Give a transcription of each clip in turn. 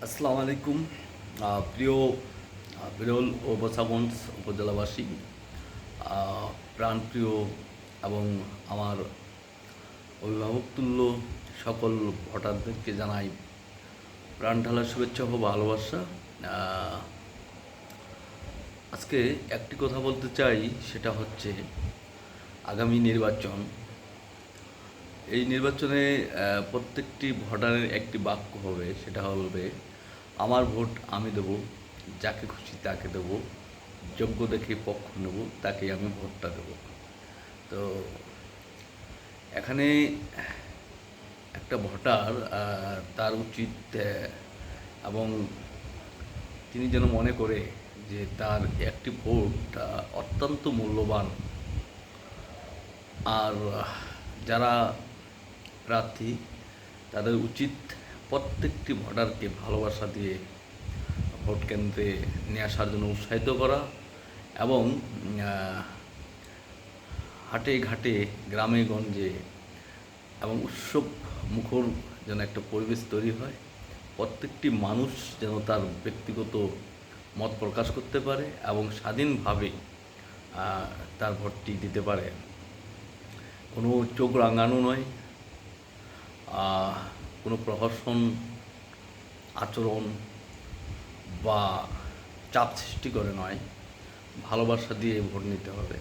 আসসালামু আলাইকুম। প্রিয় বিরল ও বসাগঞ্জ উপজেলাবাসী, প্রাণপ্রিয় এবং আমার অভিভাবকতুল্য সকল ভোটারদেরকে জানাই প্রাণ ঢালার শুভেচ্ছা ও ভালোবাসা। আহ, আজকে একটি কথা বলতে চাই, সেটা হচ্ছে আগামী নির্বাচন। এই নির্বাচনে প্রত্যেকটি ভোটারের একটি বাক্য হবে, সেটা হবে আমার ভোট আমি দেব, যাকে খুশি তাকে দেব, যোগ্য দেখে পক্ষ নেব, তাকে আমি ভোটটা দেব। তো এখানে একটা ভোটার তার উচিত এবং তিনি যেন মনে করে যে তার একটি ভোট অত্যন্ত মূল্যবান। আর যারা প্রার্থী, তাদের উচিত প্রত্যেকটি ভোটারকে ভালোবাসা দিয়ে ভোট কেন্দ্রে নিয়ে আসার জন্য উৎসাহিত করা এবং হাটে ঘাটে গ্রামে গঞ্জে এবং উৎসব মুখর যেন একটা পরিবেশ তৈরি হয়। প্রত্যেকটি মানুষ যেন তার ব্যক্তিগত মত প্রকাশ করতে পারে এবং স্বাধীনভাবে তার ভোটটি দিতে পারে। কোনো চোখ রাঙানো নয়, কোনো প্রহসন আচরণ বা চাপ সৃষ্টি করে নয়, ভালোবাসা দিয়ে ভোট নিতে হবে।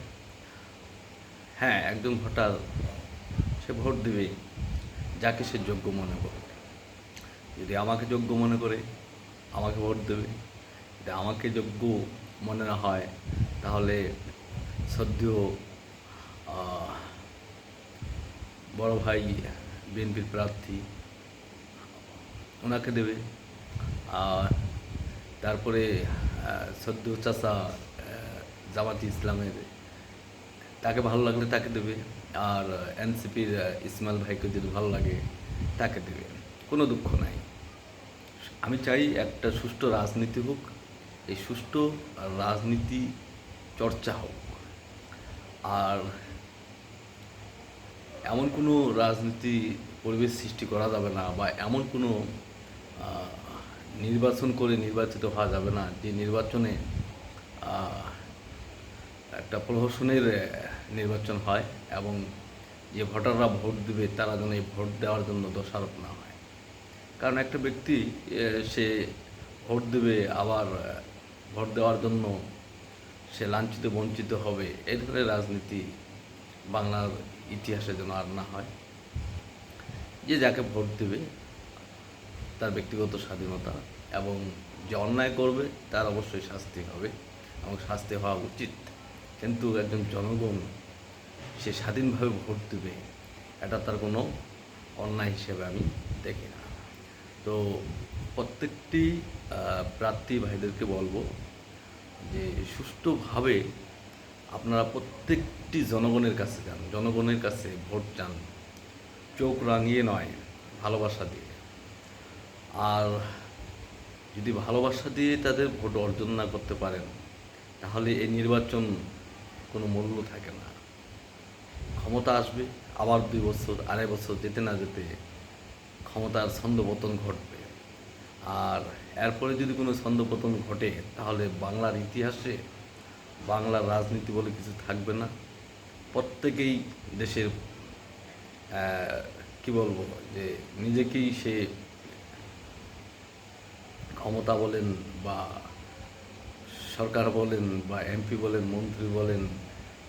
হ্যাঁ, একজন ভোটার সে ভোট দেবে যাকে সে যোগ্য মনে করবে। যদি আমাকে যোগ্য মনে করে আমাকে ভোট দেবে, যদি আমাকে যোগ্য মনে না হয় তাহলে সদ্য বড় ভাই বিএনপির প্রার্থী, ওনাকে দেবে। আর তারপরে সদ্য চাচা জামাতি ইসলামের, তাকে ভালো লাগলে তাকে দেবে। আর এনসিপির ইসমাইল ভাইকে যদি ভালো লাগে তাকে দেবে, কোনো দুঃখ নাই। আমি চাই একটা সুষ্ঠু রাজনীতি হোক, এই সুষ্ঠু রাজনীতি চর্চা হোক। আর এমন কোনো রাজনীতি পরিবেশ সৃষ্টি করা যাবে না, বা এমন কোনো নির্বাচন করে নির্বাচিত হওয়া যাবে না যে নির্বাচনে একটা প্রহসনের নির্বাচন হয় এবং যে ভোটাররা ভোট দেবে তারা যেন এই ভোট দেওয়ার জন্য দোষারোপ না হয়। কারণ একটা ব্যক্তি সে ভোট দেবে, আবার ভোট দেওয়ার জন্য সে লাঞ্ছিত বঞ্চিত হবে, এই ধরনের রাজনীতি বাংলার ইতিহাসে যেন আর না হয়। যে যাকে ভোট দেবে তার ব্যক্তিগত স্বাধীনতা, এবং যে অন্যায় করবে তার অবশ্যই শাস্তি হবে এবং শাস্তি হওয়া উচিত। কিন্তু একজন জনগণ সে স্বাধীনভাবে ভোট দেবে, এটা তার কোনো অন্যায় হিসেবে আমি দেখি না। তো প্রত্যেকটি প্রার্থী ভাইদেরকে বলবো যে সুষ্ঠুভাবে আপনারা প্রত্যেকটি জনগণের কাছে যান, জনগণের কাছে ভোট চান, চোখ রাঙিয়ে নয়, ভালোবাসা দিয়ে। আর যদি ভালোবাসা দিয়ে তাদের ভোট অর্জন না করতে পারেন তাহলে এই নির্বাচন কোনো মূল্য থাকে না। ক্ষমতা আসবে, আবার 2 বছর 2.5 বছর যেতে না যেতে ক্ষমতার ছন্দপতন ঘটবে। আর এরপরে যদি কোনো ছন্দপতন ঘটে তাহলে বাংলার ইতিহাসে বাংলার রাজনীতি বলে কিছু থাকবে না। প্রত্যেকেই দেশের কি বলবো, যে নিজেকেই সে ক্ষমতা বলেন বা সরকার বলেন বা এমপি বলেন, মন্ত্রী বলেন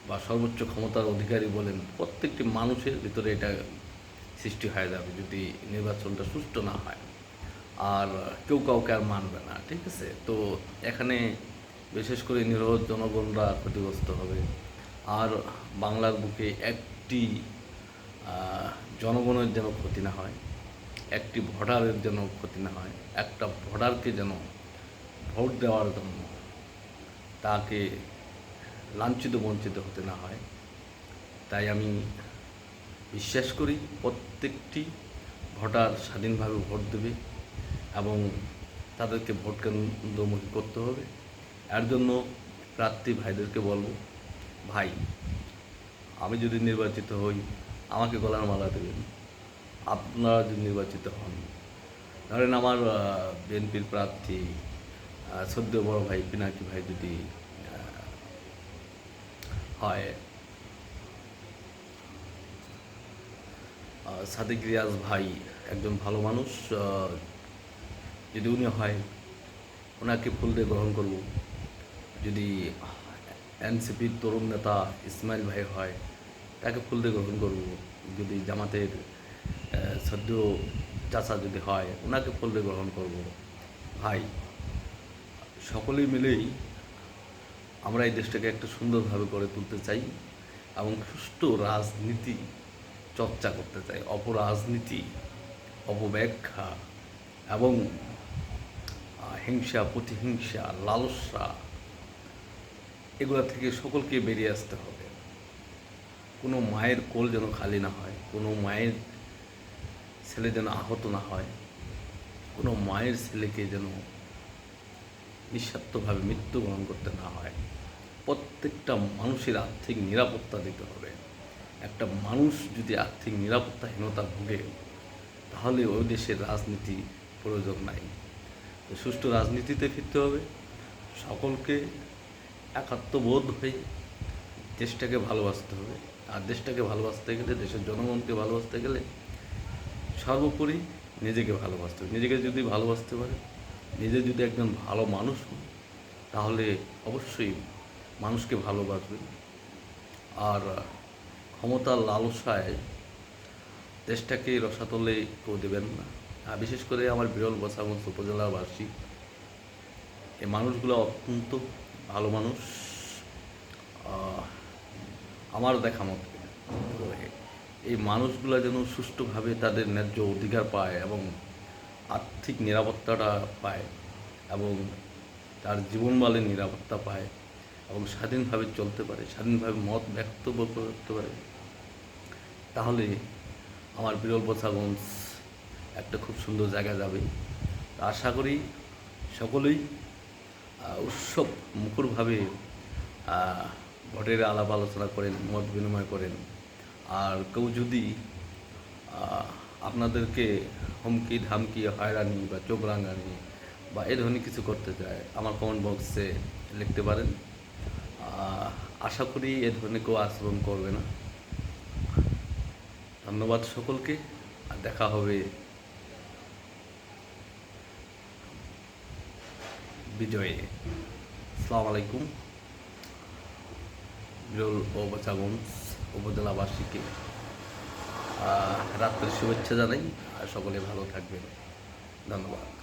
বা সর্বোচ্চ ক্ষমতার অধিকারী বলেন, প্রত্যেকটি মানুষের ভিতরে এটা সৃষ্টি হয়ে যাবে যদি নির্বাচনটা সুষ্ঠু না হয়। আর কেউ কাউকে আর মানবে না, ঠিক আছে? তো এখানে বিশেষ করে নিরহ জনগণরা ক্ষতিগ্রস্ত হবে। আর বাংলার বুকে একটি জনগণের যেন ক্ষতি না হয়, একটি ভোটারের যেন ক্ষতি না হয়, একটা ভোটারকে যেন ভোট দেওয়ার জন্য তাকে লাঞ্ছিত বঞ্চিত হতে না হয়। তাই আমি বিশ্বাস করি প্রত্যেকটি ভোটার স্বাধীনভাবে ভোট দেবে এবং তাদেরকে ভোট কেন্দ্রমুখী করতে হবে। এর জন্য প্রার্থী ভাইদেরকে বলবো, ভাই আমি যদি নির্বাচিত হই আমাকে গলার মালা দেবেন, আপনারা যদি নির্বাচিত হন ধরেন আমার বিএনপির প্রার্থী সদ্য বড় ভাই পিনাকি ভাই যদি হয়, সাদিক রিয়াজ ভাই একজন ভালো মানুষ, যদি উনি হয় ওনাকে ফুল দিয়ে গ্রহণ করব। যদি এনসিপির তরুণ নেতা ইসমাইল ভাই হয়, তাকে ফুল দিয়ে গ্রহণ করব। যদি জামাতের সদ্য চাচা যদি হয়, ওনাকে ফুল দিয়ে গ্রহণ করব। ভাই, সকলেই মিলেই আমরা এই দেশটাকে একটা সুন্দরভাবে গড়ে তুলতে চাই এবং সুষ্ঠু রাজনীতি চর্চা করতে চাই। অপরাজনীতি, অপব্যাখ্যা এবং হিংসা, প্রতিহিংসা, লালসা, এগুলো থেকে সকলকে বেরিয়ে আসতে হবে। কোনো মায়ের কোল যেন খালি না হয়, কোনো মায়ের ছেলে যেন আহত না হয়, কোনো মায়ের ছেলেকে যেন নিঃস্বার্থভাবে মৃত্যুবরণ করতে না হয়। প্রত্যেকটা মানুষের আর্থিক নিরাপত্তা দিতে হবে। একটা মানুষ যদি আর্থিক নিরাপত্তাহীনতা ভোগে, তাহলে ওই দেশের রাজনীতি প্রয়োজন নাই। তো সুষ্ঠু রাজনীতিতে ফিরতে হবে। সকলকে একাত্মবোধ হয়ে দেশটাকে ভালোবাসতে হবে। আর দেশটাকে ভালোবাসতে গেলে, দেশের জনগণকে ভালোবাসতে গেলে সর্বোপরি নিজেকে ভালোবাসতে হবে। নিজেকে যদি ভালোবাসতে পারে, নিজে যদি একজন ভালো মানুষ হন, তাহলে অবশ্যই মানুষকে ভালোবাসবে। আর ক্ষমতার লালসায় দেশটাকে রসাতলে কেউ দেবেন না। আর বিশেষ করে আমার বিরল বছাগঞ্জ উপজেলাবাসী, এই মানুষগুলো অত্যন্ত ভালো মানুষ আমার দেখা মতে। তো এই মানুষগুলো যেন সুষ্ঠুভাবে তাদের ন্যায্য অধিকার পায় এবং আর্থিক নিরাপত্তাটা পায় এবং তার জীবনমালের নিরাপত্তা পায় এবং স্বাধীনভাবে চলতে পারে, স্বাধীনভাবে মত ব্যক্ত করতে পারে, তাহলে আমার বিরল বছাগঞ্জ একটা খুব সুন্দর জায়গা যাবে। আশা করি সকলেই উৎসব মুখরভাবে ভোটের আলাপ আলোচনা করেন, মত বিনিময় করেন। আর কেউ যদি আপনাদেরকে হুমকি ধামকি, হয়রানি বা চোখ রাঙানি বা এ ধরনের কিছু করতে চায়, আমার কমেন্ট বক্সে লিখতে পারেন। আশা করি এ ধরনের কেউ আচরণ করবে না। ধন্যবাদ সকলকে, আর দেখা হবে বিজয়ে। আসসালামু আলাইকুম। বিরল ও বছাগঞ্জ উপজেলাবাসীকে রাত্রের শুভেচ্ছা জানাই। আর সকলে ভালো থাকবেন। ধন্যবাদ।